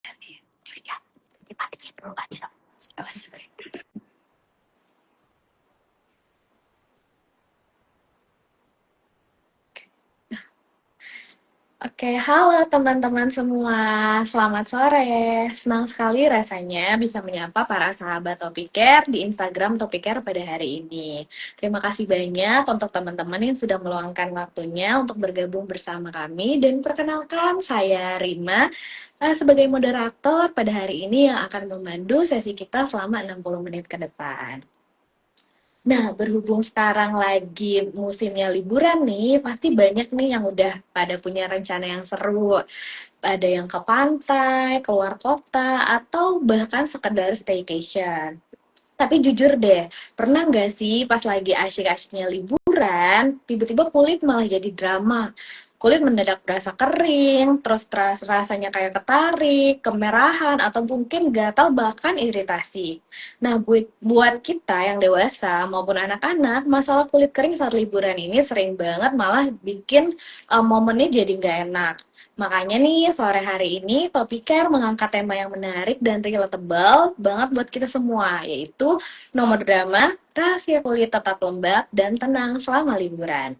Ya, dimatiin dulu aja dong. Oke, halo teman-teman semua. Selamat sore. Senang sekali rasanya bisa menyapa para sahabat Topicare di Instagram Topicare pada hari ini. Terima kasih banyak untuk teman-teman yang sudah meluangkan waktunya untuk bergabung bersama kami. Dan perkenalkan, saya Rima sebagai moderator pada hari ini yang akan memandu sesi kita selama 60 menit ke depan. Nah, berhubung sekarang lagi musimnya liburan nih, pasti banyak nih yang udah pada punya rencana yang seru. Ada yang ke pantai, keluar kota, atau bahkan sekedar staycation. Tapi jujur deh, pernah nggak sih pas lagi asyik-asyiknya liburan, tiba-tiba kulit malah jadi drama? Kulit mendadak berasa kering, terus rasanya kayak ketarik, kemerahan, atau mungkin gatal bahkan iritasi. Nah, buat kita yang dewasa maupun anak-anak, masalah kulit kering saat liburan ini sering banget malah bikin momennya jadi nggak enak. Makanya nih, sore hari ini Topicare mengangkat tema yang menarik dan relatable banget buat kita semua, yaitu nomor drama, rahasia kulit tetap lembab dan tenang selama liburan.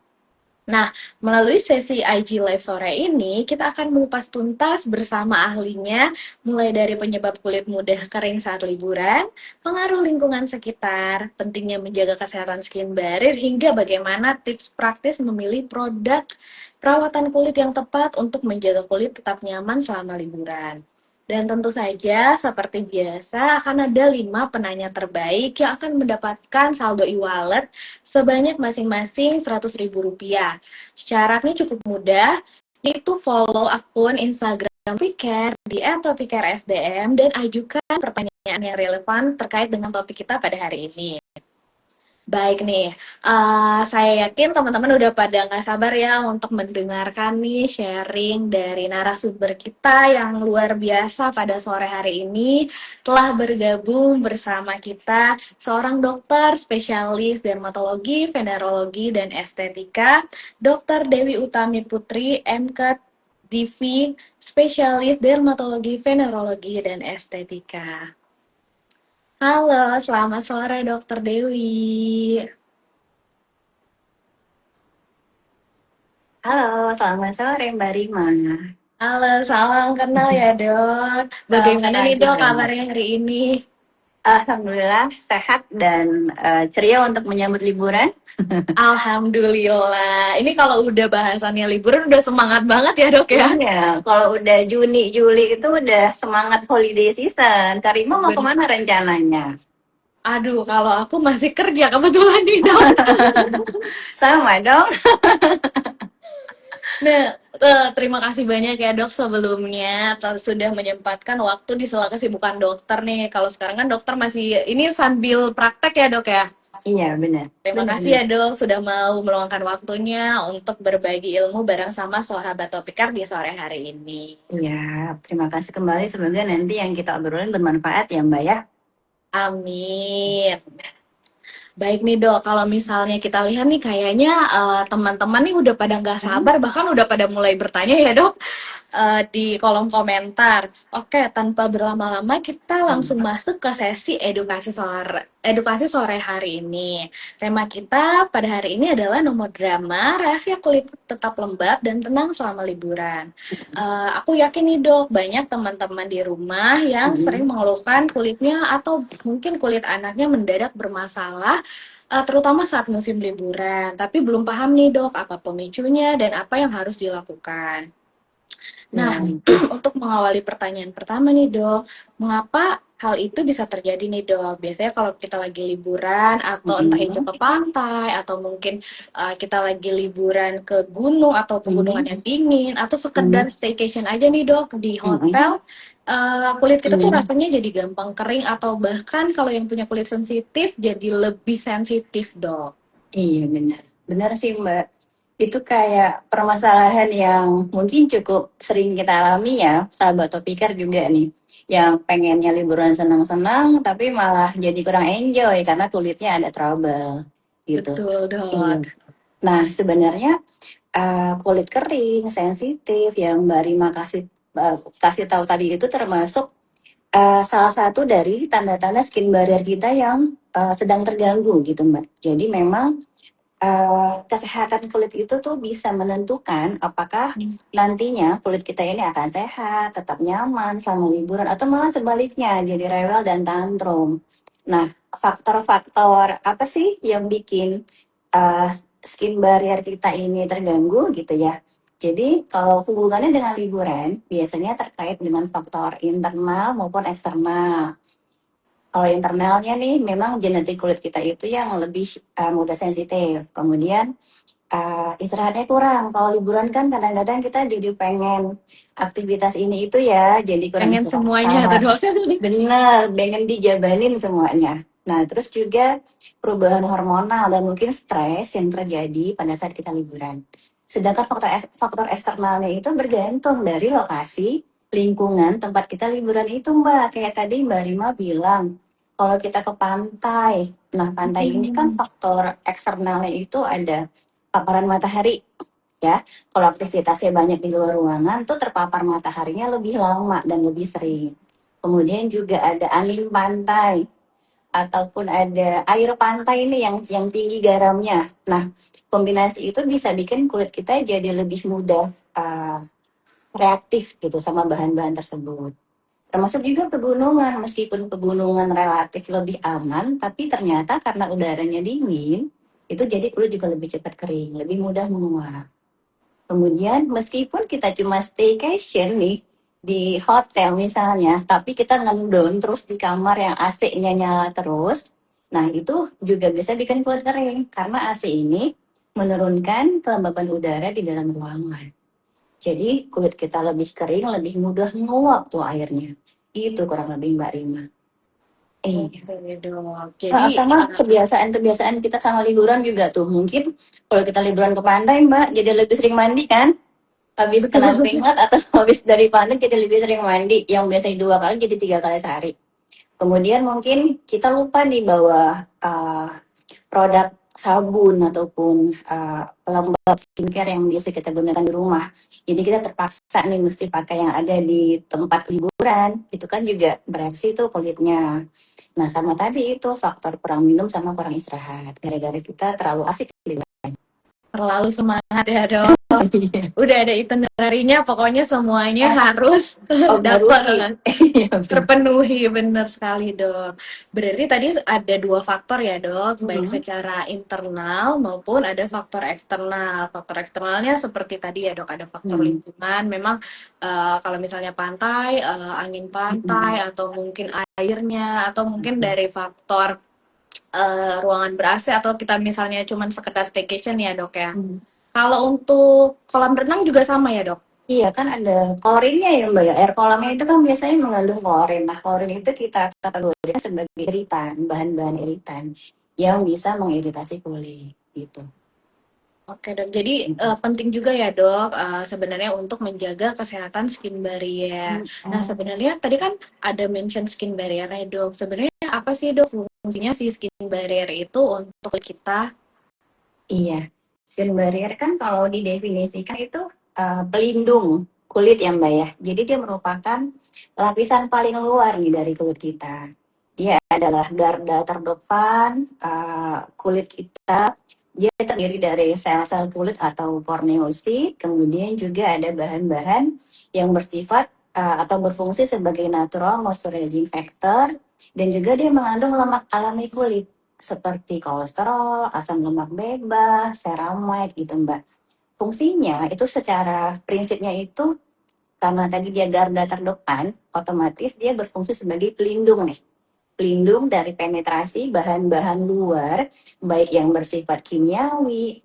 Nah, melalui sesi IG Live sore ini, kita akan mengupas tuntas bersama ahlinya, mulai dari penyebab kulit mudah kering saat liburan, pengaruh lingkungan sekitar, pentingnya menjaga kesehatan skin barrier, hingga bagaimana tips praktis memilih produk perawatan kulit yang tepat untuk menjaga kulit tetap nyaman selama liburan. Dan tentu saja, seperti biasa, akan ada 5 penanya terbaik yang akan mendapatkan saldo e-wallet sebanyak masing-masing Rp100.000. Syaratnya cukup mudah, yaitu follow akun Instagram Topicare di @topicaresdm dan ajukan pertanyaan yang relevan terkait dengan topik kita pada hari ini. Baik nih, saya yakin teman-teman udah pada nggak sabar ya untuk mendengarkan nih sharing dari narasumber kita yang luar biasa pada sore hari ini. Telah bergabung bersama kita seorang dokter spesialis dermatologi, venerologi, dan estetika, Dr. Dewi Utami Putri, MK DV, spesialis dermatologi, venerologi, dan estetika. Halo, selamat sore Dokter Dewi. Halo, selamat sore Mbak Rima. Halo, salam kenal ya dok. Salam Bagaimana kenal nih dok juga. kabarnya hari ini? Alhamdulillah sehat dan ceria untuk menyambut liburan. Alhamdulillah. Ini kalau udah bahasannya liburan udah semangat banget ya dok ya? Iya, kalau udah Juni, Juli itu udah semangat holiday season. Kak Rima mau Ben kemana rencananya? Aduh, kalau aku masih kerja kebetulan nih dok. Sama dong. Nah, terima kasih banyak ya dok sebelumnya sudah menyempatkan waktu di sela kesibukan dokter nih. Kalau sekarang kan dokter masih ini sambil praktek ya dok ya? Iya, benar. Terima kasih Benar-benar. ya dok sudah mau meluangkan waktunya untuk berbagi ilmu bareng sama sahabat Topikar di sore hari ini. Iya, terima kasih kembali. Semoga nanti yang kita obrolin bermanfaat ya Mbak ya. Amin. Baik nih dok, kalau misalnya kita lihat nih kayaknya teman-teman nih udah pada nggak sabar, bahkan udah pada mulai bertanya ya dok di kolom komentar. Oke, tanpa berlama-lama kita langsung masuk ke sesi edukasi sore hari ini. Tema kita pada hari ini adalah nomor drama, rahasia kulit tetap lembab dan tenang selama liburan. Aku yakin nih dok, banyak teman-teman di rumah yang sering mengeluhkan kulitnya atau mungkin kulit anaknya mendadak bermasalah, terutama saat musim liburan. Tapi belum paham nih dok, apa pemicunya dan apa yang harus dilakukan. Nah, Ya. untuk mengawali pertanyaan pertama nih dok, mengapa hal itu bisa terjadi nih dok? Biasanya kalau kita lagi liburan atau entah itu ke pantai atau mungkin kita lagi liburan ke gunung atau pegunungan yang dingin atau sekedar staycation aja nih dok di hotel, kulit kita tuh rasanya jadi gampang kering atau bahkan kalau yang punya kulit sensitif jadi lebih sensitif dok. Iya benar, benar sih Mbak. Itu kayak permasalahan yang mungkin cukup sering kita alami ya, sahabat Topikar juga nih. Yang pengennya liburan senang-senang, tapi malah jadi kurang enjoy karena kulitnya ada trouble gitu. Betul Iya. dok. Nah sebenarnya kulit kering, sensitif yang Mbak Rima kasih kasih tahu tadi itu termasuk salah satu dari tanda-tanda skin barrier kita yang sedang terganggu gitu Mbak. Jadi memang kesehatan kulit itu tuh bisa menentukan apakah nantinya kulit kita ini akan sehat, tetap nyaman selama liburan, atau malah sebaliknya jadi rewel dan tantrum. Nah, faktor-faktor apa sih yang bikin skin barrier kita ini terganggu gitu ya? Jadi kalau hubungannya dengan liburan biasanya terkait dengan faktor internal maupun eksternal. Kalau internalnya nih memang genetik kulit kita itu yang lebih mudah sensitif. Kemudian istirahatnya kurang. Kalau liburan kan kadang-kadang kita jadi pengen aktivitas ini itu ya, jadi kurang Pengen semuanya tuh istirahat. dok. Benar, pengen dijabanin semuanya. Nah, terus juga perubahan hormonal dan mungkin stres yang terjadi pada saat kita liburan. Sedangkan faktor eksternalnya itu bergantung dari lokasi, lingkungan tempat kita liburan itu Mbak. Kayak tadi Mbak Rima bilang, kalau kita ke pantai, nah pantai ini kan faktor eksternalnya itu ada paparan matahari ya. Kalau aktivitasnya banyak di luar ruangan tuh terpapar mataharinya lebih lama dan lebih sering. Kemudian juga ada angin pantai ataupun ada air pantai ini yang tinggi garamnya. Nah, kombinasi itu bisa bikin kulit kita jadi lebih mudah reaktif gitu sama bahan-bahan tersebut. Termasuk juga pegunungan, meskipun pegunungan relatif lebih aman, tapi ternyata karena udaranya dingin, itu jadi kulit juga lebih cepat kering, lebih mudah menguap. Kemudian meskipun kita cuma staycation nih di hotel misalnya, tapi kita ngendon terus di kamar yang AC-nya nyala terus, nah itu juga bisa bikin kulit kering karena AC ini menurunkan kelembaban udara di dalam ruangan. Jadi kulit kita lebih kering, lebih mudah menguap tuh airnya. Itu kurang lebih Mbak Rima. Iya. Oke dok. Jadi Sama kebiasaan-kebiasaan kita sama liburan juga tuh. Mungkin kalau kita liburan ke pantai Mbak, jadi lebih sering mandi kan? Habis kena betul. keringat atau habis dari pantai jadi lebih sering mandi. Yang biasanya 2 kali jadi 3 kali sehari. Kemudian mungkin kita lupa nih bahwa produk sabun ataupun lembab skincare yang biasa kita gunakan di rumah. Jadi kita terpaksa nih mesti pakai yang ada di tempat liburan. Itu kan juga bereaksi tuh kulitnya. Nah sama tadi itu faktor kurang minum sama kurang istirahat. Gara-gara kita terlalu asik liburan. Terlalu semangat ya dok. Udah ada itinerary-nya, pokoknya semuanya harus Memenuhi. dapat. Terpenuhi, benar sekali dok. Berarti tadi ada dua faktor ya dok, baik secara internal maupun ada faktor eksternal. Faktor eksternalnya seperti tadi ya dok, ada faktor lingkungan. Memang kalau misalnya pantai, angin pantai, atau mungkin airnya, atau mungkin dari faktor ruangan ber-AC, atau kita misalnya cuma sekedar staycation ya dok ya. Kalau untuk kolam renang juga sama ya dok? Iya kan ada klorinnya ya Mbak ya. Air kolamnya itu kan biasanya mengandung klorin. Nah klorin itu kita kategorikan sebagai iritan, bahan-bahan iritan yang bisa mengiritasi kulit gitu. Oke dok, jadi penting juga ya dok sebenarnya untuk menjaga kesehatan skin barrier. Nah sebenarnya tadi kan ada mention skin barrier ya dok. Sebenarnya apa sih dok fungsinya si skin barrier itu untuk kita? Iya, skin barrier kan kalau didefinisikan itu pelindung kulit ya Mbak ya. Jadi dia merupakan lapisan paling luar nih dari kulit kita. Dia adalah garda terdepan kulit kita. Dia terdiri dari sel-sel kulit atau korneosit, kemudian juga ada bahan-bahan yang bersifat atau berfungsi sebagai natural moisturizing factor, dan juga dia mengandung lemak alami kulit seperti kolesterol, asam lemak bebas, ceramide gitu Mbak. Fungsinya itu secara prinsipnya itu karena tadi dia garda terdepan, otomatis dia berfungsi sebagai pelindung nih. Pelindung dari penetrasi bahan-bahan luar, baik yang bersifat kimiawi,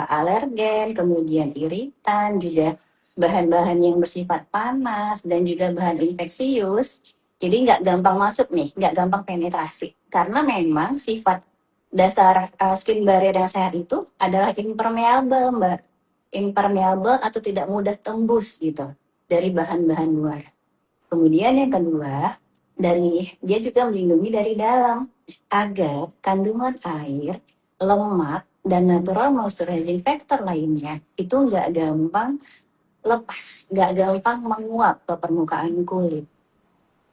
alergen, kemudian iritan, juga bahan-bahan yang bersifat panas, dan juga bahan infeksius. Jadi nggak gampang masuk nih, nggak gampang penetrasi. Karena memang sifat dasar skin barrier yang sehat itu adalah impermeable, Mbak. Impermeable atau tidak mudah tembus gitu dari bahan-bahan luar. Kemudian yang kedua, dia juga melindungi dari dalam agar kandungan air, lemak, dan natural moisturizing factor lainnya itu nggak gampang lepas, nggak gampang menguap ke permukaan kulit.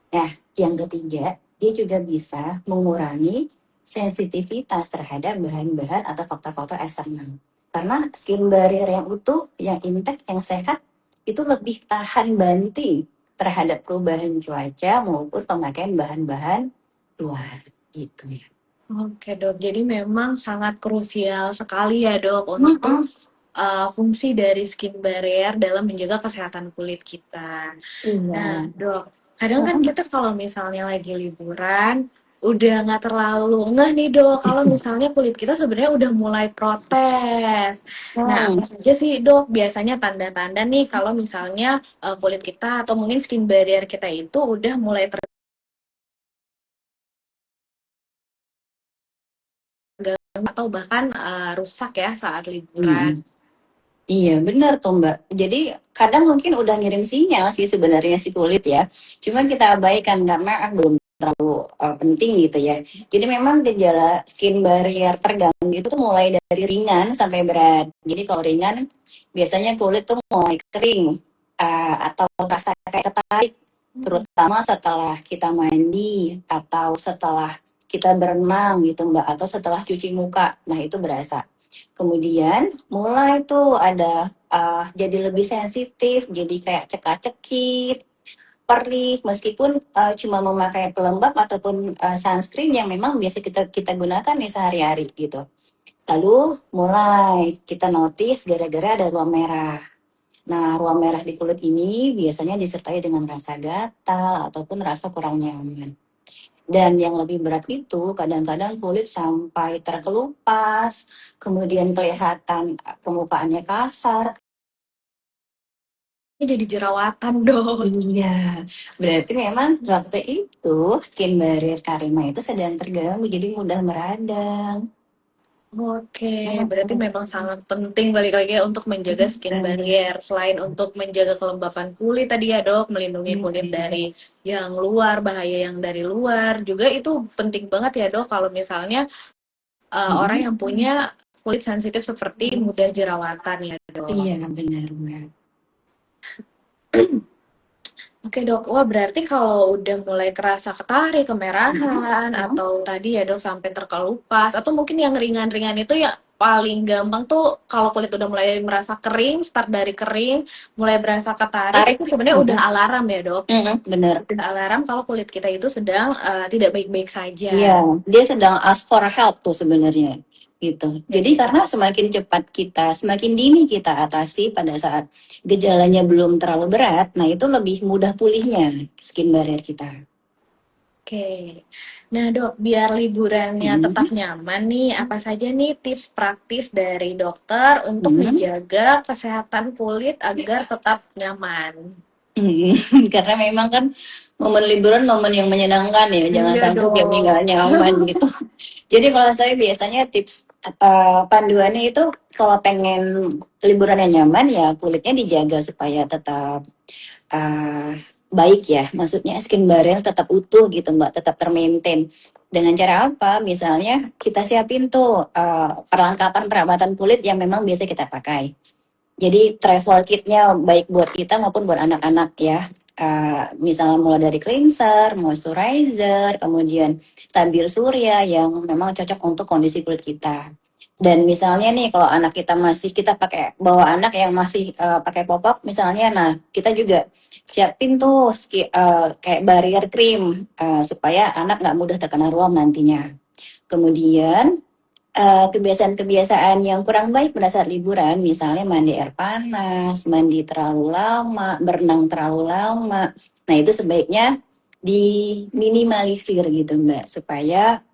Nah, yang ketiga, dia juga bisa mengurangi sensitivitas terhadap bahan-bahan atau faktor-faktor eksternal. Karena skin barrier yang utuh, yang intact, yang sehat, itu lebih tahan banting terhadap perubahan cuaca maupun pemakaian bahan-bahan luar gitu ya. Oke dok, jadi memang sangat krusial sekali ya dok untuk Mm-mm. fungsi dari skin barrier dalam menjaga kesehatan kulit kita. Iya. Nah dok, kadang kan Mm-mm. kita kalau misalnya lagi liburan, udah nggak terlalu ngeh nih dok, kalau misalnya kulit kita sebenarnya udah mulai protes. Nah apa Hmm. saja sih dok biasanya tanda-tanda nih kalau misalnya kulit kita atau mungkin skin barrier kita itu udah mulai terganggu atau bahkan rusak ya saat liburan. Mm-mm. Iya benar tuh Mbak. Jadi kadang mungkin udah ngirim sinyal sih sebenarnya si kulit ya. Cuma kita abaikan karena belum terlalu penting gitu ya. Jadi memang gejala skin barrier terganggu itu tuh mulai dari ringan sampai berat. Jadi kalau ringan biasanya kulit tuh mulai kering atau rasa kayak ketarik, terutama setelah kita mandi atau setelah kita berenang gitu Mbak, atau setelah cuci muka. Nah itu berasa. Kemudian mulai tuh ada jadi lebih sensitif, jadi kayak cekak-cekit, perih, meskipun cuma memakai pelembab ataupun sunscreen yang memang biasa kita kita gunakan nih sehari-hari gitu. Lalu mulai kita notice gara-gara ada ruam merah. Nah, ruam merah di kulit ini biasanya disertai dengan rasa gatal ataupun rasa kurang nyaman. Dan yang lebih berat itu kadang-kadang kulit sampai terkelupas, kemudian kelihatan permukaannya kasar. Ini jadi jerawatan dok. Iya, berarti memang waktu itu skin barrier Karima itu sedang terganggu, jadi mudah meradang. Oke, berarti memang sangat penting balik lagi ya untuk menjaga skin barrier. Selain untuk menjaga kelembapan kulit tadi ya dok, melindungi kulit dari yang luar, bahaya yang dari luar. Juga itu penting banget ya dok kalau misalnya orang yang punya kulit sensitif seperti mudah jerawatan ya dok. Iya, benar, Mbak. Oke dok, wah berarti kalau udah mulai kerasa ketarik, kemerahan, atau tadi ya dok sampai terkelupas, atau mungkin yang ringan-ringan itu ya paling gampang tuh kalau kulit udah mulai merasa kering, start dari kering, mulai berasa ketarik, Tarik. itu sebenarnya udah alarm ya dok. Benar. Udah alarm kalau kulit kita itu sedang tidak baik-baik Iya, saja. dia sedang ask for help tuh sebenarnya gitu. Jadi Oke. karena semakin cepat kita, semakin dini kita atasi pada saat gejalanya belum terlalu berat, nah itu lebih mudah pulihnya skin barrier kita. Oke. Nah, Dok, biar liburannya tetap Hmm. nyaman nih, apa saja nih tips praktis dari dokter untuk Hmm. menjaga kesehatan kulit agar tetap nyaman? Karena memang kan momen liburan momen yang menyenangkan ya, jangan Iya sampai jadi dong. nggak nyaman gitu. Jadi kalau saya biasanya tips panduannya itu kalau pengen liburan yang nyaman ya kulitnya dijaga supaya tetap uh, baik ya, maksudnya skin barrier tetap utuh gitu Mbak, tetap termaintain. Dengan cara apa? Misalnya kita siapin tuh perlengkapan perawatan kulit yang memang biasa kita pakai. Jadi travel kitnya baik buat kita maupun buat anak-anak ya. Misalnya mulai dari cleanser, moisturizer, kemudian tabir surya yang memang cocok untuk kondisi kulit kita. Dan misalnya nih kalau anak kita masih kita pakai bawa anak yang masih pakai pop up misalnya, nah kita juga siapin tuh kayak barrier cream supaya anak nggak mudah terkena ruam nantinya. Kemudian kebiasaan-kebiasaan yang kurang baik pada saat liburan, misalnya mandi air panas, mandi terlalu lama, berenang terlalu lama. Nah, itu sebaiknya diminimalisir gitu, Mbak, supaya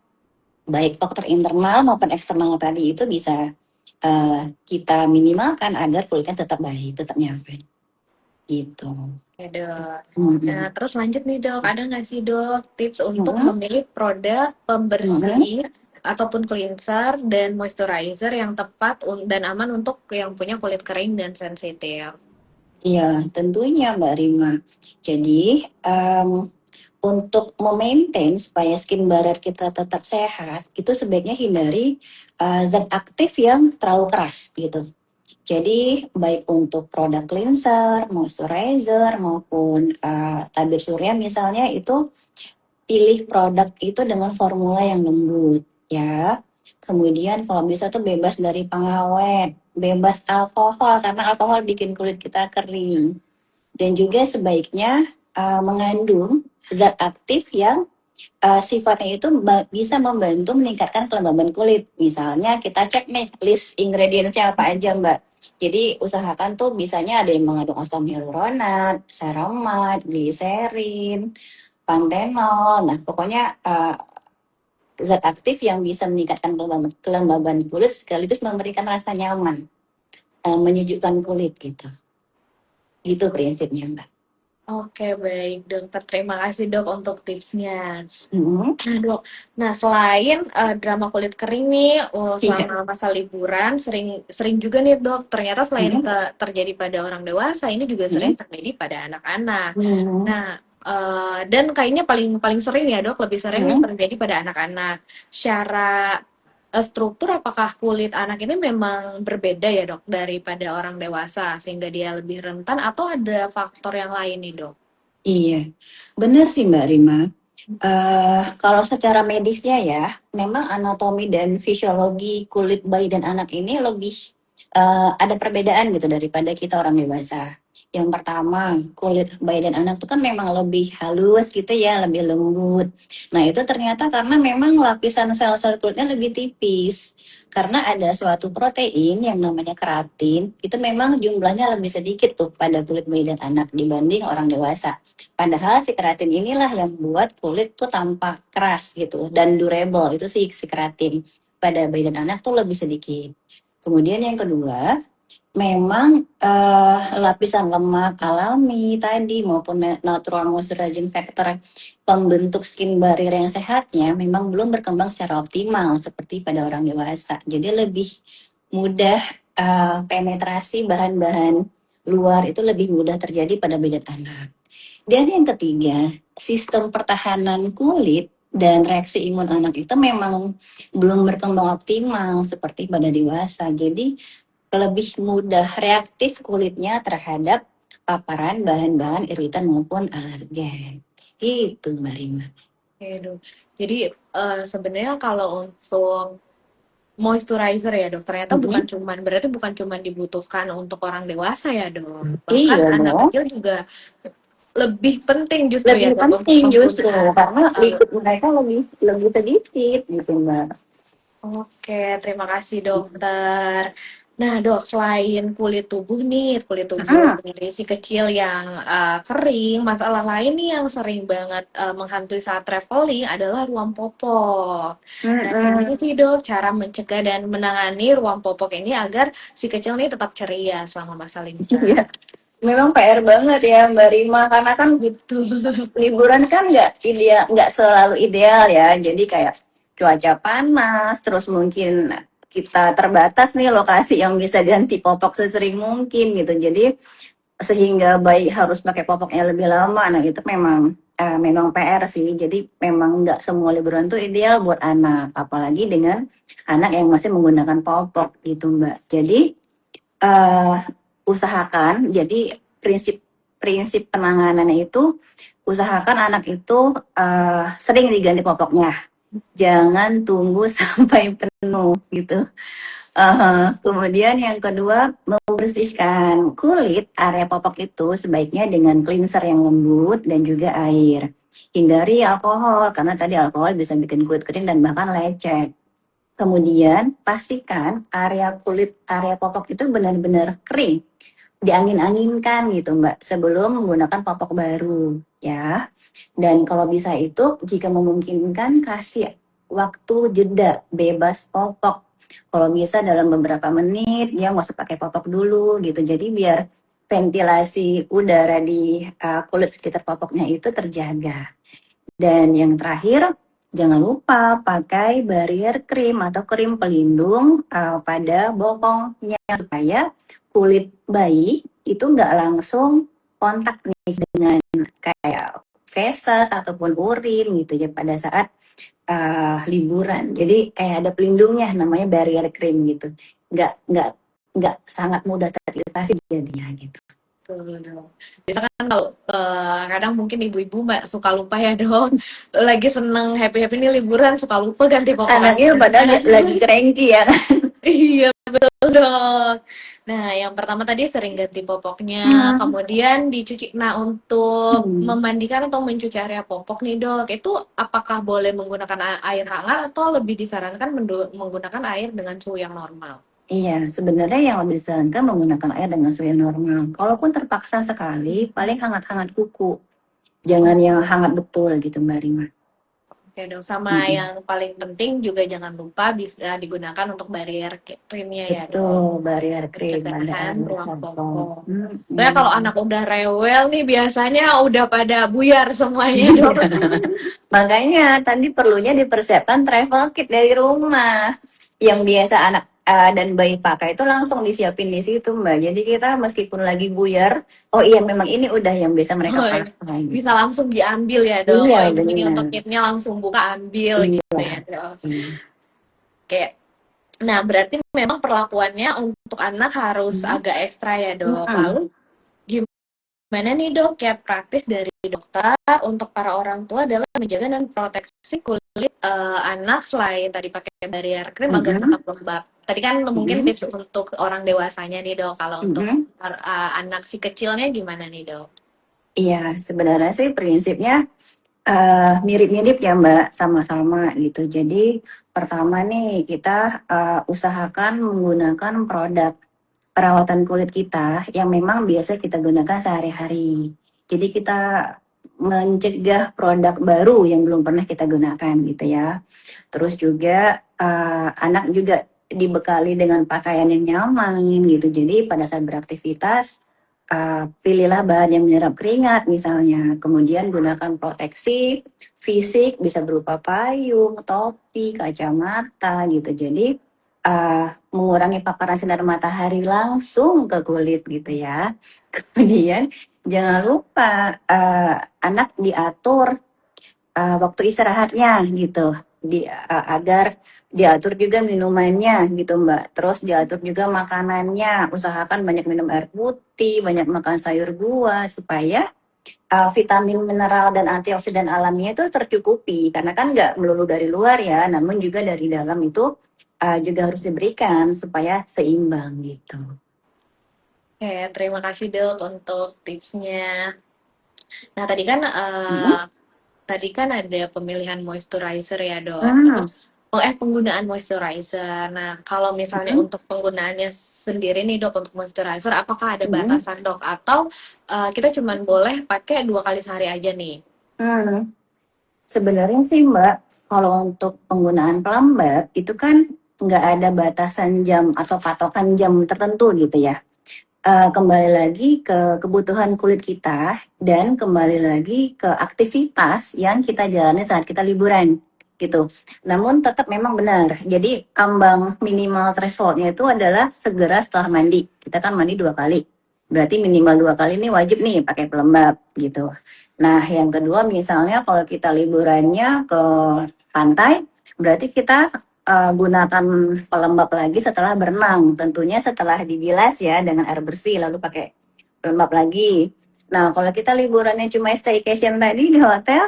baik faktor internal maupun eksternal tadi itu bisa kita minimalkan agar kulitnya tetap baik, tetap nyaman. Gitu. Ya, Dok. Nah, Mm-mm. terus lanjut nih, Dok. Ada nggak sih, Dok, tips untuk Mm-mm. memilih produk Mm-mm. pembersih ataupun cleanser dan moisturizer yang tepat dan aman untuk yang punya kulit kering dan sensitif? Iya, tentunya Mbak Rima. Jadi, untuk memaintain supaya skin barrier kita tetap sehat, itu sebaiknya hindari zat aktif yang terlalu keras gitu. Jadi baik untuk produk cleanser, moisturizer maupun tabir surya misalnya itu pilih produk itu dengan formula yang lembut ya. Kemudian kalau bisa tuh bebas dari pengawet, bebas alkohol karena alkohol bikin kulit kita kering. Dan juga sebaiknya mengandung zat aktif yang sifatnya itu bisa membantu meningkatkan kelembaban kulit. Misalnya kita cek nih list ingredientsnya apa aja Mbak. Jadi usahakan tuh bisanya ada yang mengandung asam hyaluronat, ceramide, gliserin, pantenol. Nah pokoknya zat aktif yang bisa meningkatkan kelembaban kulit sekaligus memberikan rasa nyaman, menyejukkan kulit gitu. Itu prinsipnya Mbak. Oke, baik dokter. Terima kasih dok untuk tipsnya. Hmm. Nah dok, nah selain drama kulit kering nih, Iya. selama masa liburan sering sering juga nih dok. Ternyata selain Hmm. terjadi pada orang dewasa, ini juga Hmm. sering terjadi pada anak-anak. Hmm. Nah, dan kayaknya paling paling sering ya dok, lebih sering nih Hmm. terjadi pada anak-anak. Secara struktur, apakah kulit anak ini memang berbeda ya dok daripada orang dewasa sehingga dia lebih rentan atau ada faktor yang lain nih dok? Iya, benar sih Mbak Rima. Kalau secara medisnya ya, memang anatomi dan fisiologi kulit bayi dan anak ini lebih ada perbedaan gitu daripada kita orang dewasa. Yang pertama, kulit bayi dan anak itu kan memang lebih halus gitu ya, lebih lembut. Nah itu ternyata karena memang lapisan sel-sel kulitnya lebih tipis. Karena ada suatu protein yang namanya keratin, itu memang jumlahnya lebih sedikit tuh pada kulit bayi dan anak dibanding orang dewasa. Padahal si keratin inilah yang buat kulit tuh tampak keras gitu dan durable itu sih si keratin. Pada bayi dan anak tuh lebih sedikit. Kemudian yang kedua, memang lapisan lemak alami tadi maupun natural moisturizing factor pembentuk skin barrier yang sehatnya memang belum berkembang secara optimal seperti pada orang dewasa. Jadi lebih mudah penetrasi bahan-bahan luar itu lebih mudah terjadi pada bayi dan anak. Dan yang ketiga, sistem pertahanan kulit dan reaksi imun anak itu memang belum berkembang optimal seperti pada dewasa. Jadi lebih mudah reaktif kulitnya terhadap paparan bahan-bahan iritan maupun alergen. Gitu Mbak Rima. Oke, dok. Jadi sebenarnya kalau untuk moisturizer ya dok, ternyata bukan Mm-mm. cuman berarti bukan cuman dibutuhkan untuk orang dewasa ya dok. Bahkan Iya anak dong. kecil juga lebih penting justru ya Lebih dok untuk penting justru penggunaan. karena eh, lipid mereka lebih lebih sedikit gitu Mbak. Oke, terima kasih dokter. Nah dok, selain kulit tubuh Mm-mm. dari si kecil yang kering, masalah lain nih yang sering banget menghantui saat traveling adalah ruam popok. Nah, gimana Mm-mm. sih dok cara mencegah dan menangani ruam popok ini agar si kecil ini tetap ceria selama masa liburan? Iya. Memang PR banget ya Mbak Rima karena kan Gitu. liburan kan nggak ideal, nggak selalu ideal ya. Jadi kayak cuaca panas, terus mungkin kita terbatas nih lokasi yang bisa ganti popok sesering mungkin gitu. Jadi sehingga bayi harus pakai popoknya lebih lama. Nah itu memang PR sih. Jadi memang nggak semua liburan tuh ideal buat anak, apalagi dengan anak yang masih menggunakan popok gitu Mbak. Jadi eh, usahakan jadi prinsip penanganannya itu usahakan anak itu sering diganti popoknya, jangan tunggu sampai penuh gitu. Kemudian yang kedua, membersihkan kulit area popok itu sebaiknya dengan cleanser yang lembut dan juga air. Hindari alkohol karena tadi alkohol bisa bikin kulit kering dan bahkan lecet. Kemudian pastikan area popok itu benar-benar kering, diangin-anginkan gitu Mbak, sebelum menggunakan popok baru ya. Dan kalau bisa itu jika memungkinkan kasih waktu jeda bebas popok. Kalau bisa dalam beberapa menit dia nggak usah pakai popok dulu gitu. Jadi biar ventilasi udara di kulit sekitar popoknya itu terjaga. Dan yang terakhir, jangan lupa pakai barrier cream atau krim pelindung pada bokongnya supaya kulit bayi itu nggak langsung kontak nih dengan kayak feses ataupun urin gitu ya pada saat liburan. Jadi kayak ada pelindungnya namanya barrier cream gitu. Nggak nggak sangat mudah teriritasi jadinya gitu. Betul dong. Biasa kan kalau kadang mungkin ibu-ibu mbak suka lupa ya dong. Lagi seneng happy-happy nih liburan suka lupa ganti popok Anaknya padahal anak. lagi cranky ya kan. Iya betul dong. Nah yang pertama tadi sering ganti popoknya, Hmm. kemudian dicuci. Nah untuk Hmm. memandikan atau mencuci area popok nih dok, itu apakah boleh menggunakan air hangat atau lebih disarankan menggunakan air dengan suhu yang normal? Iya, sebenarnya yang lebih disarankan menggunakan air dengan suhu yang normal. Kalaupun terpaksa sekali, paling hangat-hangat kuku. Jangan yang hangat betul gitu Mbak Rima. Oke dong, sama Mm-mm. yang paling penting juga jangan lupa bisa digunakan untuk barrier krimnya ya dok. Betul, barrier krim ada Pencegahan area ruang hotpot. popok. Soalnya kalau Mm-mm. anak udah rewel nih biasanya udah pada buyar semuanya dok. Makanya tadi perlunya dipersiapkan travel kit dari rumah. Yang biasa anak dan bayi pakai itu langsung disiapin di situ Mbak. Jadi kita meskipun lagi buyar, oh iya memang ini udah yang biasa mereka Oh, iya. pakai Bisa gitu. langsung diambil ya dok. Iya Oh ini untuk benar. kitnya langsung buka ambil gitu Iya. ya dok. Iya. Oke. Nah berarti memang perlakuannya untuk anak harus Hmm. agak ekstra ya dok. Mm-mm. Lalu gimana nih dok kiat praktis dari dokter untuk para orang tua adalah menjaga dan proteksi kulit anak selain tadi pakai barrier krim agar Mm-mm. tetap lembab. Tadi kan mungkin Mm-mm. tips untuk orang dewasanya nih dok. Kalau untuk Mm-mm. anak si kecilnya gimana nih dok? Iya, sebenarnya sih prinsipnya mirip-mirip ya Mbak, sama-sama gitu. Jadi pertama nih kita usahakan menggunakan produk perawatan kulit kita yang memang biasa kita gunakan sehari-hari. Jadi kita mencegah produk baru yang belum pernah kita gunakan gitu ya. Terus juga anak juga dibekali dengan pakaian yang nyaman gitu. Jadi pada saat beraktivitas pilihlah bahan yang menyerap keringat misalnya. Kemudian gunakan proteksi fisik bisa berupa payung, topi, kacamata gitu. Jadi mengurangi paparan sinar matahari langsung ke kulit gitu ya. Kemudian jangan lupa anak diatur waktu istirahatnya gitu agar diatur juga minumannya gitu Mbak. Terus diatur juga makanannya, usahakan banyak minum air putih, banyak makan sayur buah supaya vitamin mineral dan antioksidan alaminya itu tercukupi karena kan nggak melulu dari luar ya, namun juga dari dalam itu juga harus diberikan supaya seimbang gitu. Oke, terima kasih dok untuk tipsnya. Nah Hmm. tadi kan ada pemilihan moisturizer ya dok. Hmm. Terus penggunaan moisturizer. Nah kalau misalnya Hmm. untuk penggunaannya sendiri nih dok untuk moisturizer, apakah ada Hmm. batasan dok atau kita cuma boleh pakai 2 kali sehari aja nih? Hmm. Sebenarnya sih Mbak, kalau untuk penggunaan pelembab itu kan nggak ada batasan jam atau patokan jam tertentu gitu ya. Kembali lagi ke kebutuhan kulit kita dan kembali lagi ke aktivitas yang kita jalani saat kita liburan gitu. Namun tetap memang benar. Jadi ambang minimal thresholdnya itu adalah segera setelah mandi. Kita kan mandi 2 kali. Berarti minimal 2 kali ini wajib nih pakai pelembab gitu. Nah yang kedua misalnya kalau kita liburannya ke pantai, berarti kita gunakan pelembab lagi setelah berenang. Tentunya setelah dibilas ya dengan air bersih lalu pakai pelembab lagi. Nah, kalau kita liburannya cuma staycation tadi di hotel,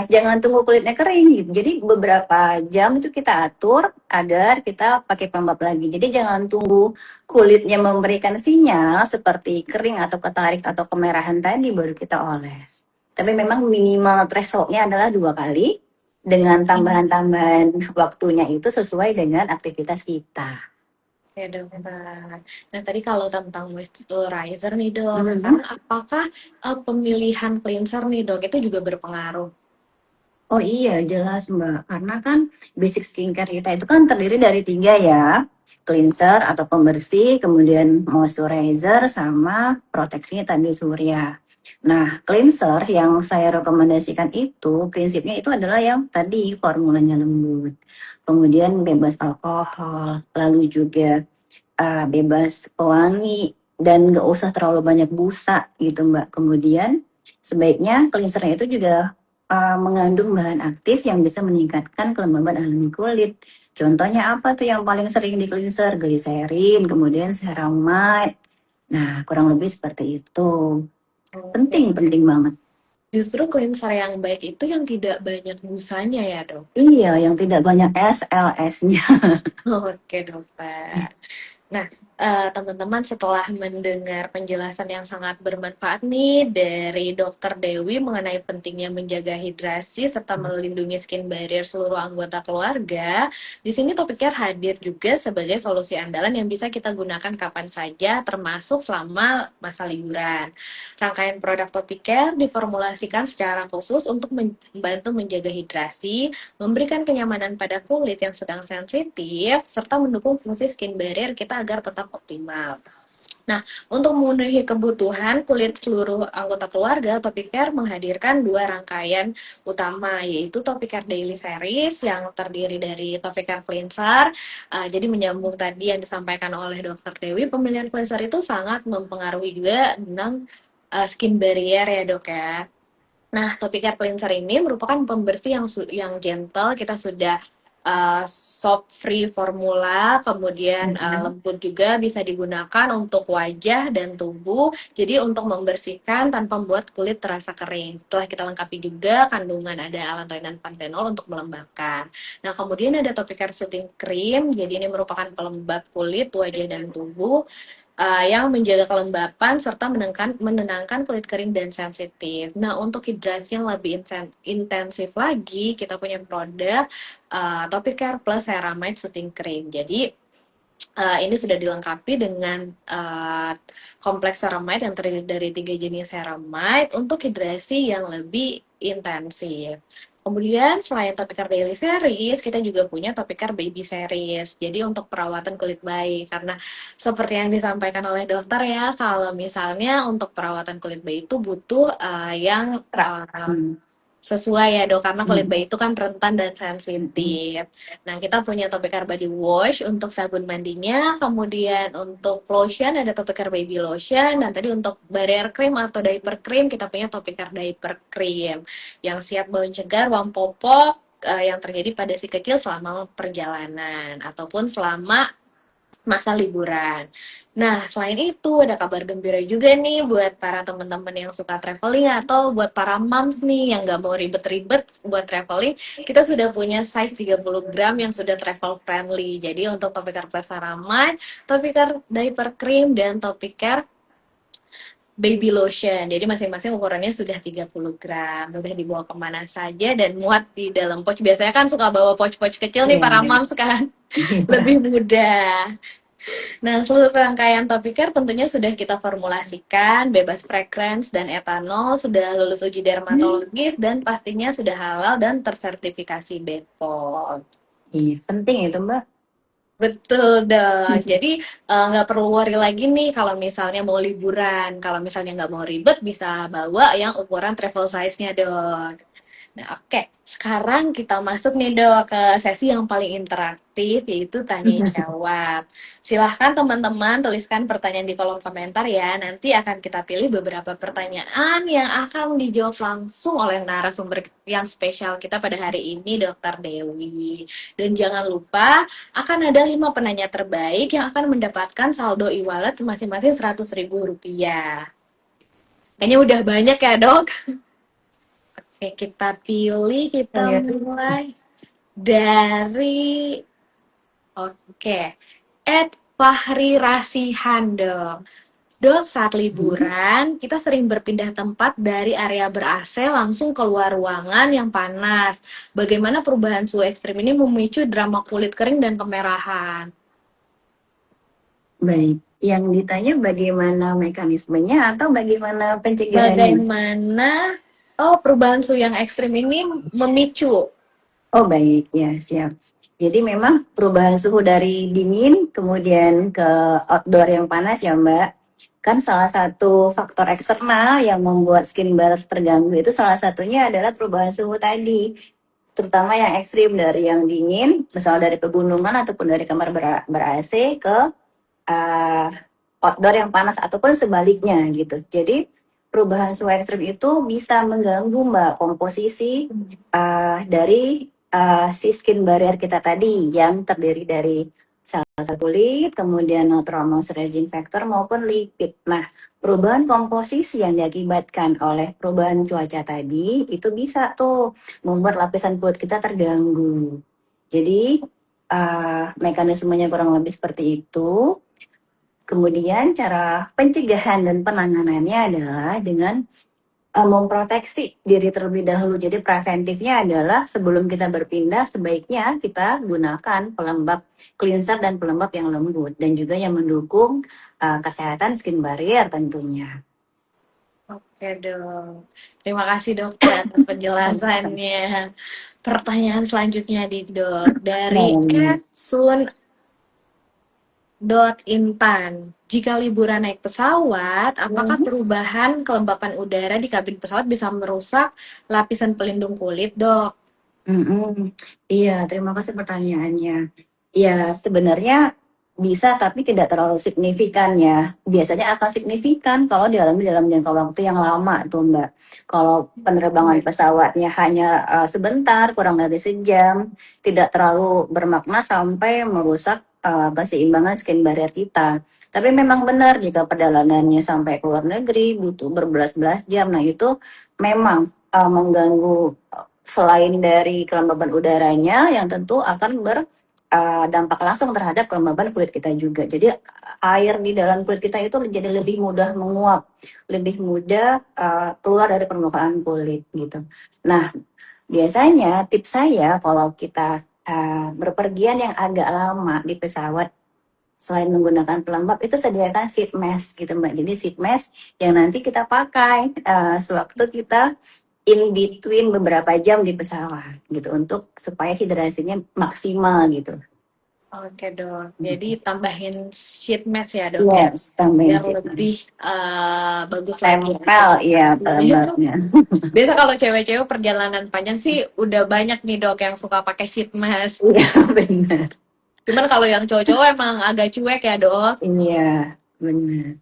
jangan tunggu kulitnya kering gitu. Jadi beberapa jam itu kita atur agar kita pakai pelembab lagi. Jadi jangan tunggu kulitnya memberikan sinyal seperti kering atau ketarik atau kemerahan tadi baru kita oles. Tapi memang minimal thresholdnya adalah 2 kali dengan tambahan-tambahan waktunya itu sesuai dengan aktivitas kita. Ya dokter. Nah tadi kalau tentang moisturizer nih dok, Mhm. sekarang apakah pemilihan cleanser nih dok itu juga berpengaruh? Oh iya, jelas Mbak. Karena kan basic skincare kita itu kan terdiri dari 3 ya. Cleanser atau pembersih, kemudian moisturizer, sama proteksinya tadi surya. Nah, cleanser yang saya rekomendasikan itu, prinsipnya itu adalah yang tadi formulanya lembut. Kemudian bebas alkohol, lalu juga bebas pewangi, dan nggak usah terlalu banyak busa gitu Mbak. Kemudian sebaiknya cleansernya itu juga mengandung bahan aktif yang bisa meningkatkan kelembaban alami kulit. Contohnya apa tuh yang paling sering di cleanser? Gliserin, kemudian ceramide. Nah, kurang lebih seperti itu. Oke. Penting, penting banget. Justru cleanser yang baik itu yang tidak banyak busanya ya, Dok? Iya, yang tidak banyak SLS-nya. Oke, dokter. Nah, teman-teman setelah mendengar penjelasan yang sangat bermanfaat nih dari Dokter Dewi mengenai pentingnya menjaga hidrasi serta melindungi skin barrier seluruh anggota keluarga, di sini Topik Care hadir juga sebagai solusi andalan yang bisa kita gunakan kapan saja, termasuk selama masa liburan. Rangkaian produk Topik Care diformulasikan secara khusus untuk membantu menjaga hidrasi, memberikan kenyamanan pada kulit yang sedang sensitif, serta mendukung fungsi skin barrier kita agar tetap optimal. Nah, untuk memenuhi kebutuhan kulit seluruh anggota keluarga, Topicare menghadirkan dua rangkaian utama, yaitu Topicare Daily Series yang terdiri dari Topicare Cleanser. Jadi menyambung tadi yang disampaikan oleh Dokter Dewi, pemilihan cleanser itu sangat mempengaruhi juga tentang skin barrier ya dok ya. Nah, Topicare Cleanser ini merupakan pembersih yang gentle. Kita sudah soap free formula, kemudian lembut juga bisa digunakan untuk wajah dan tubuh. Jadi untuk membersihkan tanpa membuat kulit terasa kering. Setelah kita lengkapi juga kandungan ada allantoin dan pantenol untuk melembabkan. Nah, kemudian ada Topicare Soothing Cream. Jadi ini merupakan pelembab kulit, wajah dan tubuh yang menjaga kelembapan serta menenangkan kulit kering dan sensitif. Nah, untuk hidrasi yang lebih intensif lagi, kita punya produk Topicare Plus Ceramide Soothing Cream. Jadi, ini sudah dilengkapi dengan kompleks ceramide yang terdiri dari 3 jenis ceramide untuk hidrasi yang lebih intensif. Kemudian selain Topicare Daily Series, kita juga punya Topicare Baby Series. Jadi untuk perawatan kulit bayi, karena seperti yang disampaikan oleh dokter ya, kalau misalnya untuk perawatan kulit bayi itu butuh yang Hmm. sesuai ya dok, karena kulit Hmm. bayi itu kan rentan dan sensitif. Nah, kita punya Topicare Body Wash untuk sabun mandinya, kemudian untuk lotion ada Topicare Baby Lotion, dan tadi untuk barrier cream atau diaper cream kita punya Topicare Diaper Cream yang siap mencegah ruang popok yang terjadi pada si kecil selama perjalanan ataupun selama masa liburan. Nah, selain itu ada kabar gembira juga nih buat para teman-teman yang suka traveling atau buat para moms nih yang nggak mau ribet-ribet buat traveling, kita sudah punya size 30 gram yang sudah travel friendly. Jadi untuk Topicare Plus Ceramide, Topicare Diaper Cream, dan Topicare Baby Lotion. Jadi masing-masing ukurannya sudah 30 gram. Udah dibawa kemana saja dan muat di dalam pouch. Biasanya kan suka bawa pouch-pouch kecil nih Iya. para moms kan. Lebih mudah. Nah, seluruh rangkaian Topicare tentunya sudah kita formulasikan, bebas fragrance dan etanol, sudah lulus uji dermatologis, dan pastinya sudah halal dan tersertifikasi BPOM. Iya, penting itu, Mbak. Betul dong. Jadi nggak perlu worry lagi nih kalau misalnya mau liburan. Kalau misalnya nggak mau ribet, bisa bawa yang ukuran travel size-nya dong. Nah, oke. Sekarang kita masuk nih, Dok, ke sesi yang paling interaktif, yaitu tanya jawab. Silahkan teman-teman tuliskan pertanyaan di kolom komentar ya. Nanti akan kita pilih beberapa pertanyaan yang akan dijawab langsung oleh narasumber yang spesial kita pada hari ini, Dokter Dewi. Dan jangan lupa, akan ada 5 penanya terbaik yang akan mendapatkan saldo e-wallet masing-masing Rp100.000. Kayaknya udah banyak ya, Dok. Oke, kita pilih, kita Iya. mulai dari oke. Fahri Rasihan dong. Dok, saat liburan, kita sering berpindah tempat dari area ber-AC langsung keluar ruangan yang panas. Bagaimana perubahan suhu ekstrim ini memicu drama kulit kering dan kemerahan? Baik. Yang ditanya bagaimana mekanismenya atau bagaimana pencegahannya? Bagaimana perubahan suhu yang ekstrim ini memicu? Oh baik, ya siap. Jadi memang perubahan suhu dari dingin kemudian ke outdoor yang panas ya Mbak. Kan salah satu faktor eksternal yang membuat skin barrier terganggu itu salah satunya adalah perubahan suhu tadi. Terutama yang ekstrim dari yang dingin, misalnya dari pegunungan ataupun dari kamar ber-AC ke uh, outdoor yang panas ataupun sebaliknya gitu. Jadi perubahan suhu ekstrim itu bisa mengganggu Mbak komposisi dari si skin barrier kita tadi yang terdiri dari sel kulit, kemudian natural moisturizing factor maupun lipid. Nah, perubahan komposisi yang diakibatkan oleh perubahan cuaca tadi itu bisa tuh membuat lapisan kulit kita terganggu. Jadi mekanismenya kurang lebih seperti itu. Kemudian cara pencegahan dan penanganannya adalah dengan memproteksi diri terlebih dahulu. Jadi preventifnya adalah sebelum kita berpindah sebaiknya kita gunakan pelembab cleanser dan pelembab yang lembut dan juga yang mendukung kesehatan skin barrier tentunya. Oke dong. Terima kasih dokter atas penjelasannya. Pertanyaan selanjutnya nih dok. Dari Nah, Sun Intan. Jika liburan naik pesawat, apakah perubahan kelembapan udara di kabin pesawat bisa merusak lapisan pelindung kulit, dok? Iya, terima kasih pertanyaannya. Ya, sebenarnya bisa tapi tidak terlalu signifikan ya. Biasanya akan signifikan kalau dialami dalam jangka waktu yang lama tuh Mbak. Kalau penerbangan pesawatnya hanya sebentar, kurang dari sejam, tidak terlalu bermakna sampai merusak keseimbangan skin barrier kita. Tapi memang benar jika perjalanannya sampai ke luar negeri butuh berbelas-belas jam. Nah, itu memang mengganggu selain dari kelembaban udaranya yang tentu akan berdampak langsung terhadap kelembaban kulit kita juga. Jadi air di dalam kulit kita itu jadi lebih mudah menguap, lebih mudah keluar dari permukaan kulit gitu. Nah, biasanya tips saya kalau kita berpergian yang agak lama di pesawat, selain menggunakan pelembab itu sediakan sheet mask gitu Mbak. Jadi sheet mask yang nanti kita pakai sewaktu kita in between beberapa jam di pesawat gitu untuk supaya hidrasinya maksimal gitu. Oke dok. Jadi tambahin sheet mask ya dok ya, Yes, tambahin biar sheet lebih mask. bagus lagi ya Tempel ya hidrasinya. pelembabnya. Biasa kalau cewek-cewek perjalanan panjang sih udah banyak nih dok yang suka pakai sheet mask. Iya benar. Cuman kalau yang cowok-cowok emang agak cuek ya dok. Iya benar.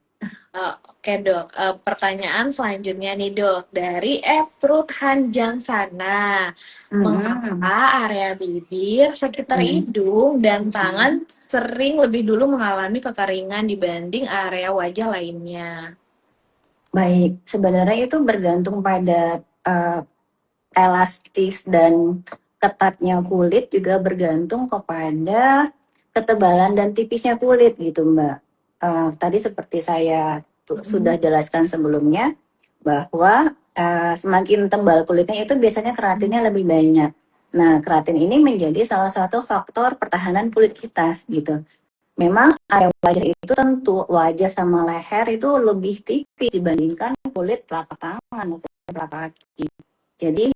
Oke dok, pertanyaan selanjutnya nih dok, dari Eprut Hanjang sana. Mm-mm. Mengapa area bibir, sekitar Mm-mm. hidung, dan tangan sering lebih dulu mengalami kekeringan dibanding area wajah lainnya? Baik, sebenarnya itu bergantung pada elastis dan ketatnya kulit juga bergantung kepada ketebalan dan tipisnya kulit gitu Mbak. Tadi seperti saya sudah jelaskan sebelumnya bahwa semakin tebal kulitnya itu biasanya keratinnya lebih banyak. Nah, keratin ini menjadi salah satu faktor pertahanan kulit kita gitu. Memang area wajah itu tentu wajah sama leher itu lebih tipis dibandingkan kulit telapak tangan maupun telapak kaki. Jadi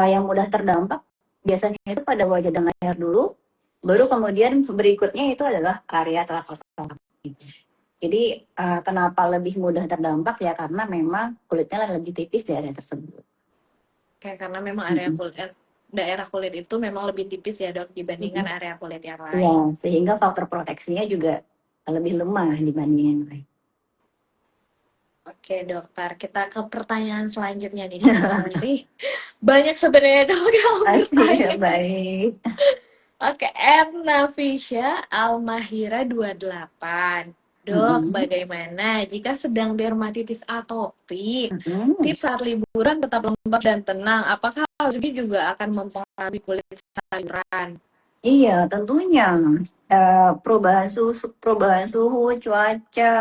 yang mudah terdampak biasanya itu pada wajah dan leher dulu, baru kemudian berikutnya itu adalah area telapak kaki. Jadi kenapa lebih mudah terdampak ya karena memang kulitnya lebih tipis di area tersebut. Kayak karena memang area Mm-mm. kulit, daerah kulit itu memang lebih tipis ya dok dibandingkan Mm-mm. area kulit yang Ya, lain. sehingga faktor proteksinya juga lebih lemah dibanding yang lain. Oke dokter, kita ke pertanyaan selanjutnya nih dok. Dari banyak sebenarnya dok yang Asih ya, bertanya. baik. Oke, Nafisha Almahira 28. Dok, Mm-mm. bagaimana jika sedang dermatitis atopik? Mm-mm. Tips saat liburan tetap lembab dan tenang. Apakah hal ini juga akan mempengaruhi kulit sayuran? Iya, tentunya perubahan suhu, cuaca,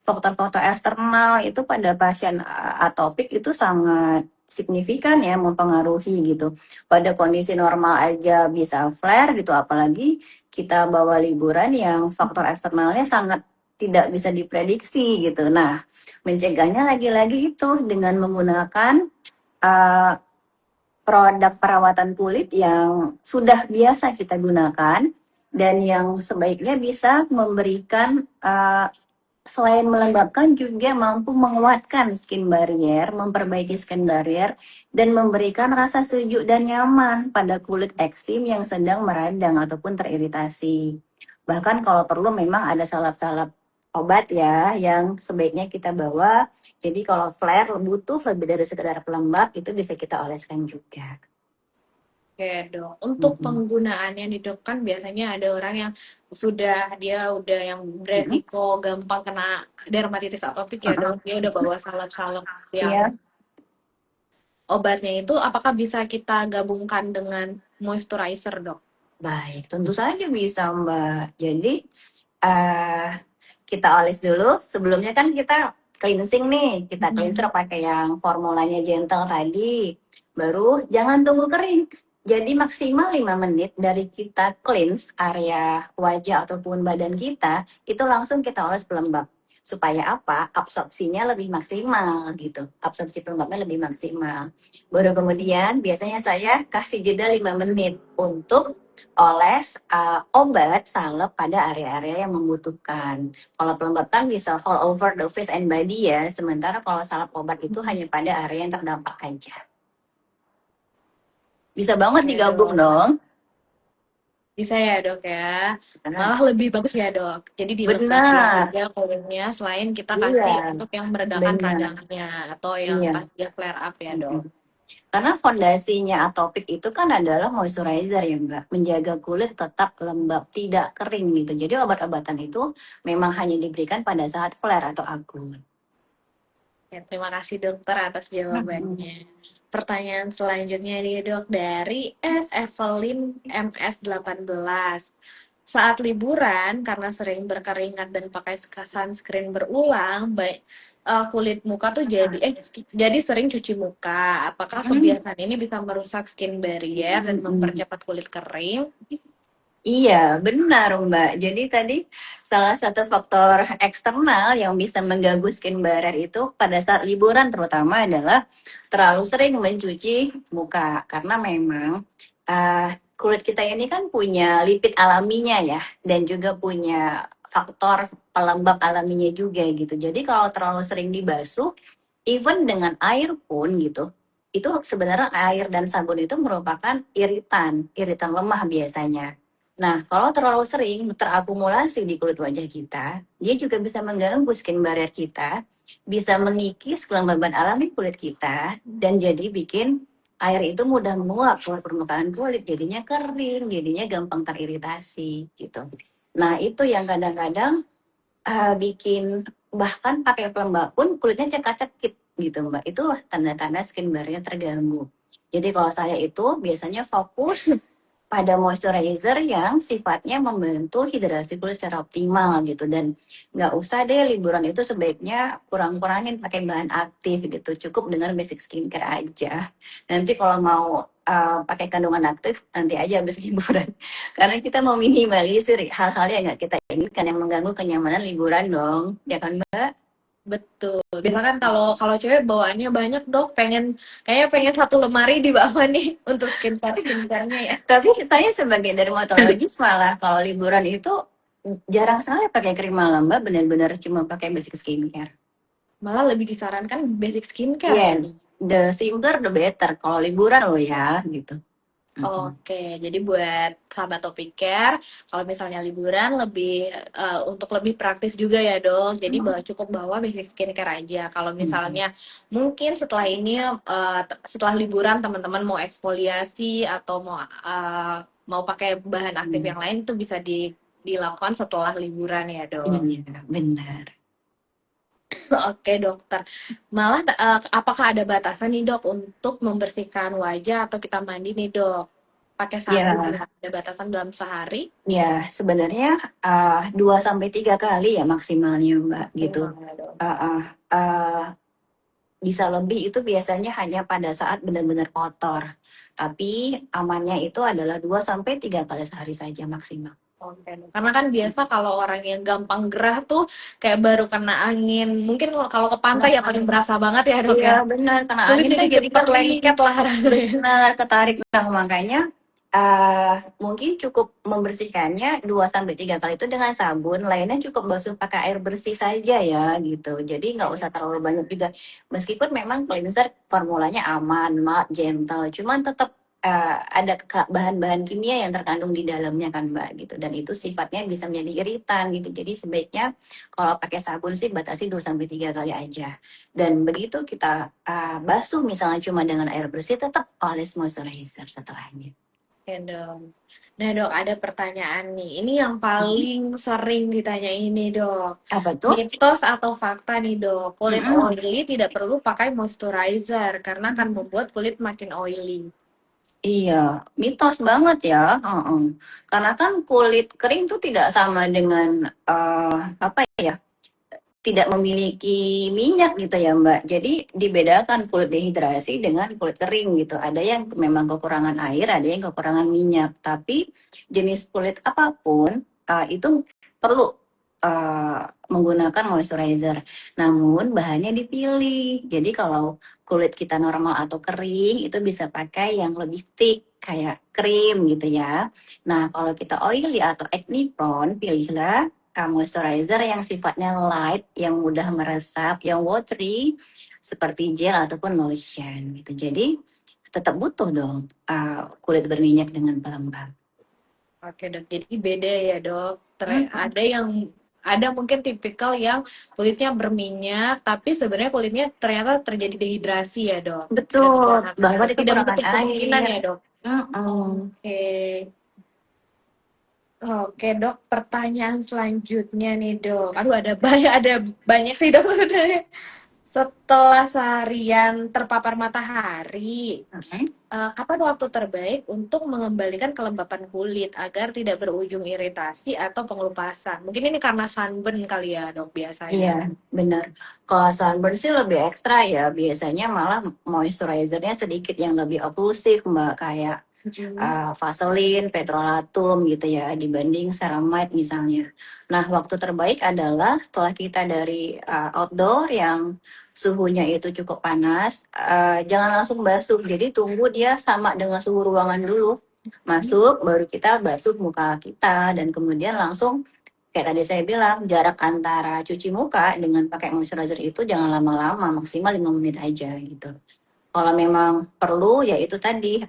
faktor-faktor eksternal itu pada pasien atopik itu sangat signifikan ya mempengaruhi gitu. Pada kondisi normal aja bisa flare gitu, apalagi kita bawa liburan yang faktor eksternalnya sangat tidak bisa diprediksi gitu. Nah, mencegahnya lagi-lagi itu dengan menggunakan uh, produk perawatan kulit yang sudah biasa kita gunakan dan yang sebaiknya bisa memberikan selain melembabkan juga mampu menguatkan skin barrier, memperbaiki skin barrier dan memberikan rasa sejuk dan nyaman pada kulit eksim yang sedang meradang ataupun teriritasi. Bahkan kalau perlu memang ada salep-salep obat ya yang sebaiknya kita bawa. Jadi kalau flare butuh lebih dari sekedar pelembab itu bisa kita oleskan juga. Oke dok, untuk Mm-mm. penggunaannya nih dok, kan biasanya ada orang yang dia udah yang Mm-mm. beresiko gampang kena dermatitis atopik ya dok, dia udah bawa salep-salep yang Iya, obatnya itu, apakah bisa kita gabungkan dengan moisturizer dok? baik. Tentu saja bisa, Mbak. Jadi, eh kita oles dulu. Sebelumnya kan kita cleansing nih. Kita cleanser Mhm. pakai yang formulanya gentle tadi. Baru jangan tunggu kering. Jadi maksimal 5 menit dari kita cleanse area wajah ataupun badan kita, itu langsung kita oles pelembab. Supaya apa? Absorpsinya lebih maksimal gitu. Absorpsi pelembabnya lebih maksimal. Baru kemudian biasanya saya kasih jeda 5 menit untuk oles obat salep pada area-area yang membutuhkan. Kalau pelembab kan bisa all over the face and body ya, sementara kalau salep obat itu hanya pada area yang terdampak aja. Bisa banget Oke digabung dok, dong. bisa ya dok ya. Nah, Malah lebih bagus ya dok. Jadi dilembabin benar, juga kulitnya selain kita kasih iya, untuk yang meredakan benar, radangnya atau yang iya. pas dia flare up ya Mm-mm. dok. Karena fondasinya atopik itu kan adalah moisturizer ya Mbak, menjaga kulit tetap lembab, tidak kering gitu. Jadi obat-obatan itu memang hanya diberikan pada saat flare atau akut. Ya, terima kasih dokter atas Mm-mm. jawabannya. Pertanyaan selanjutnya nih dok dari Evelyn MS18. Saat liburan karena sering berkeringat dan pakai sunscreen berulang, baik kulit muka tuh jadi sering cuci muka. Apakah Mm-mm. kebiasaan ini bisa merusak skin barrier dan Mm-mm. mempercepat kulit kering? Iya, benar Mbak. Jadi tadi salah satu faktor eksternal yang bisa mengganggu skin barrier itu pada saat liburan terutama adalah terlalu sering mencuci muka. Karena memang uh, kulit kita ini kan punya lipid alaminya ya, dan juga punya faktor pelembab alaminya juga gitu. Jadi kalau terlalu sering dibasuh, even dengan air pun gitu, itu sebenarnya air dan sabun itu merupakan iritan lemah biasanya. Nah, kalau terlalu sering terakumulasi di kulit wajah kita, dia juga bisa mengganggu skin barrier kita, bisa mengikis kelembaban alami kulit kita, dan jadi bikin air itu mudah menguap ke permukaan kulit, jadinya kering, jadinya gampang teriritasi gitu. Nah, itu yang kadang-kadang bikin bahkan pakai pelembab pun kulitnya cekak-cekit gitu Mbak. Itulah tanda-tanda skin barrier terganggu. Jadi kalau saya itu biasanya fokus pada moisturizer yang sifatnya membantu hidrasi kulit secara optimal gitu, dan nggak usah deh liburan itu sebaiknya kurang-kurangin pakai bahan aktif gitu, cukup dengan basic skincare aja. Nanti kalau mau pakai kandungan aktif nanti aja habis liburan, karena kita mau minimalisir hal-hal yang nggak kita inginkan yang mengganggu kenyamanan liburan dong, ya kan Mbak? Betul. Biasanya kan kalau kalau cewek bawaannya banyak dok, kayaknya pengen satu lemari di bawah nih untuk skincare-nya ya. Tapi saya sebagai dermatologis malah kalau liburan itu jarang sekali pakai krim malam Mbak, benar-benar cuma pakai basic skincare. Malah lebih disarankan basic skincare ya. Yes, the simpler the better kalau liburan loh ya gitu. Mm-mm. Oke, jadi buat sahabat Topicare, kalau misalnya liburan untuk lebih praktis juga ya dong. Jadi cukup bawa basic skincare aja. Kalau Mm-mm. misalnya mungkin setelah ini setelah liburan teman-teman mau eksfoliasi atau mau pakai bahan aktif Mm. yang lain itu bisa dilakukan setelah liburan ya dong. Iya, benar. Oke dokter, malah apakah ada batasan nih dok untuk membersihkan wajah atau kita mandi nih dok? Pakai sabun Ya, ya, ada batasan dalam sehari? ya sebenarnya 2 sampai 3 kali ya maksimalnya Mbak gitu. Gimana dok? Uh, uh, uh, Bisa lebih itu biasanya hanya pada saat benar-benar kotor. Tapi amannya itu adalah 2 sampai 3 kali sehari saja maksimal. Oke, dok. Karena kan biasa kalau orang yang gampang gerah tuh kayak baru kena angin. Mungkin kalau ke pantai ya paling berasa banget ya dok Iya ya. benar, karena Kulit angin jadi kan jadi cepet kering. lengket lah rasanya. Benar, ketarik. Nah, makanya mungkin cukup membersihkannya 2 sampai 3 kali itu dengan sabun, lainnya cukup basuh pakai air bersih saja ya gitu. Jadi nggak usah terlalu banyak juga. Meskipun memang cleanser formulanya aman, mild, gentle, cuman tetap ada bahan-bahan kimia yang terkandung di dalamnya kan Mbak gitu. Dan itu sifatnya bisa menjadi iritan gitu. Jadi sebaiknya kalau pakai sabun sih batasi 2 sampai 3 kali aja. Dan begitu kita basuh misalnya cuma dengan air bersih, tetap oles moisturizer setelahnya. Oke dong. Nah dok, ada pertanyaan nih. Ini yang Mm-mm. paling sering ditanya ini dok. Apa tuh? Mitos atau fakta nih dok, kulit Mm-mm. oily tidak perlu pakai moisturizer karena akan membuat kulit makin oily. Iya, mitos banget ya. Heeh. Karena kan kulit kering tuh tidak sama dengan apa ya? Tidak memiliki minyak gitu ya Mbak. Jadi dibedakan kulit dehidrasi dengan kulit kering gitu. Ada yang memang kekurangan air, ada yang kekurangan minyak. Tapi jenis kulit apapun itu perlu menggunakan moisturizer. Namun bahannya dipilih. Jadi kalau kulit kita normal atau kering itu bisa pakai yang lebih thick kayak krim gitu ya. Nah kalau kita oily atau acne prone, pilihlah moisturizer yang sifatnya light, yang mudah meresap, yang watery, seperti gel ataupun lotion gitu. Jadi tetap butuh dong kulit berminyak dengan pelembab. Oke dok, jadi beda ya dok. Hmm, Ada yang ada mungkin tipikal yang kulitnya berminyak, tapi sebenarnya kulitnya ternyata terjadi dehidrasi ya dok. Ada betul, kekurangan bahwa air. ada Tidak kekurangan menutup kemungkinan air. ya dok. Mm-mm. Oke, oke dok. Pertanyaan selanjutnya nih dok. Aduh ada banyak sih dok sebenarnya. Setelah seharian terpapar matahari, Mm-mm. kapan waktu terbaik untuk mengembalikan kelembapan kulit agar tidak berujung iritasi atau pengelupasan? Mungkin ini karena sunburn kali ya, dok, Iya, biasanya. benar. Kalau sunburn sih lebih ekstra ya. Biasanya malah moisturizernya sedikit yang lebih oklusif, Mbak. Kayak Mhm. Vaseline, petrolatum gitu ya, dibanding ceramide misalnya. Nah, waktu terbaik adalah setelah kita dari outdoor yang suhunya itu cukup panas, jangan langsung basuh. Jadi tunggu dia sama dengan suhu ruangan dulu. Masuk, baru kita basuh muka kita dan kemudian langsung kayak tadi saya bilang, jarak antara cuci muka dengan pakai moisturizer itu jangan lama-lama, maksimal 5 menit aja gitu. Kalau memang perlu, ya itu tadi,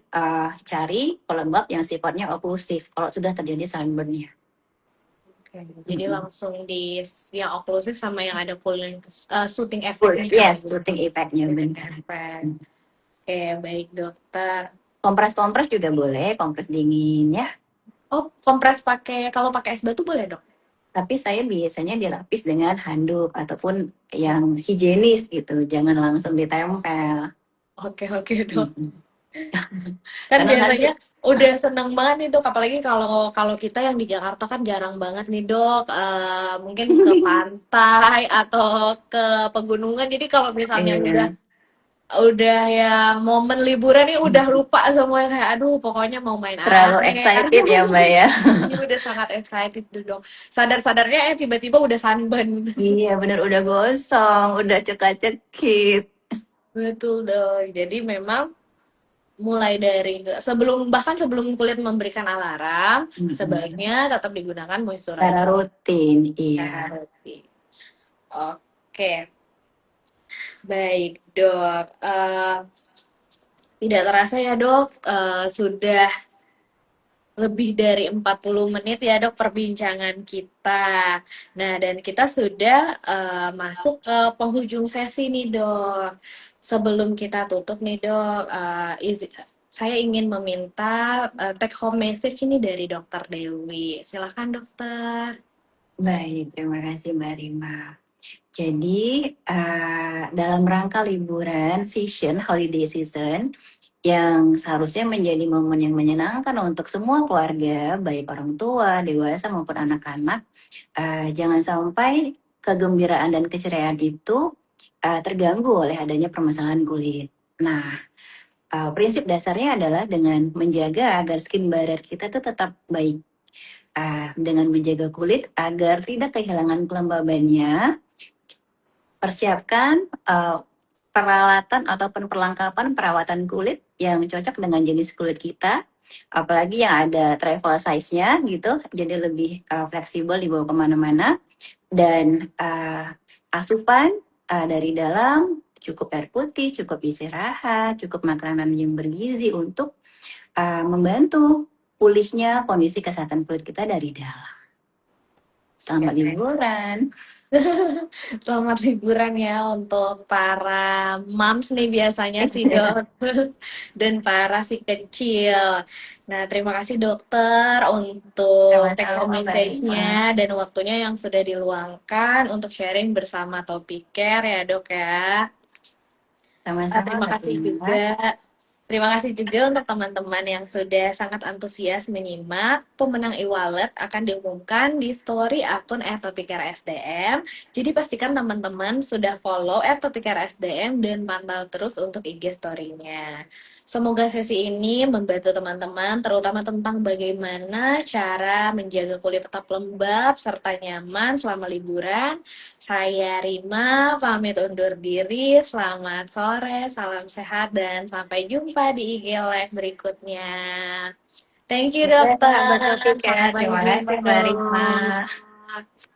cari pelembab yang sifatnya oklusif kalau sudah terjadi sunburn-nya. Oke, jadi Mm-mm. langsung di yang oklusif sama yang ada cooling, soothing efeknya ya, Yes, gitu. soothing effect-nya Soothing benar. effect. Oke, baik dokter. Kompres-kompres juga boleh, kompres dingin ya. Oh, kompres kalau pakai es batu boleh dok? Tapi saya biasanya dilapis dengan handuk ataupun yang higienis gitu, jangan langsung ditempel. Oke, oke dok. Mm-mm. Kan Karena nanti biasanya udah seneng banget nih dok, apalagi kalau kalau kita yang di Jakarta kan jarang banget nih dok, mungkin ke pantai atau ke pegunungan. Jadi kalau misalnya udah iya. yang momen liburan nih udah lupa semuanya kayak aduh pokoknya mau main Terlalu air. excited ya Mbak ya. Ini udah sangat excited tuh dok. Sadar-sadarnya tiba-tiba udah sunburn. Iya bener udah gosong, udah cekak-cekit. Betul dok. Jadi memang mulai dari bahkan sebelum kulit memberikan alarm, Mm-mm. sebaiknya tetap digunakan Secara moisturizer rutin, iya. secara rutin. Oke, baik dok. Tidak terasa ya dok, sudah lebih dari 40 menit ya dok perbincangan kita. Nah, dan kita sudah masuk ke penghujung sesi nih dok. Sebelum kita tutup nih dok, saya ingin meminta take home message ini dari dokter Dewi. Silakan dokter. Baik, terima kasih Mbak Rima. Jadi, dalam rangka liburan season, holiday season, yang seharusnya menjadi momen yang menyenangkan untuk semua keluarga, baik orang tua, dewasa maupun anak-anak, jangan sampai kegembiraan dan keceriaan itu terganggu oleh adanya permasalahan kulit. Nah, prinsip dasarnya adalah dengan menjaga agar skin barrier kita tuh tetap baik. Dengan menjaga kulit agar tidak kehilangan kelembabannya, persiapkan peralatan ataupun perlengkapan perawatan kulit yang cocok dengan jenis kulit kita, apalagi yang ada travel size-nya gitu, jadi lebih fleksibel dibawa kemana-mana, dan asupan dari dalam cukup air putih, cukup istirahat, cukup makanan yang bergizi untuk membantu pulihnya kondisi kesehatan kulit kita dari dalam. Selamat Oke, liburan. Selamat liburan ya untuk para moms nih biasanya sih dok dan para si kecil. Nah terima kasih dokter untuk take Sama-sama home Mbak Rima. message-nya dan waktunya yang sudah diluangkan untuk sharing bersama Topik Care ya dok ya. Sama-sama Terima Mbak kasih Rima. juga. Terima kasih juga untuk teman-teman yang sudah sangat antusias menyimak. Pemenang e-wallet akan diumumkan di story akun @topikersdm. Jadi pastikan teman-teman sudah follow @topikersdm dan pantau terus untuk IG story-nya. Semoga sesi ini membantu teman-teman terutama tentang bagaimana cara menjaga kulit tetap lembab serta nyaman selama liburan. Saya Rima, pamit undur diri. Selamat sore, salam sehat, dan sampai jumpa di IG Live berikutnya. Thank you, Ya, dokter. sahabat Topik ya. Selamat Terima pagi, kasih Mbak Rima. dok.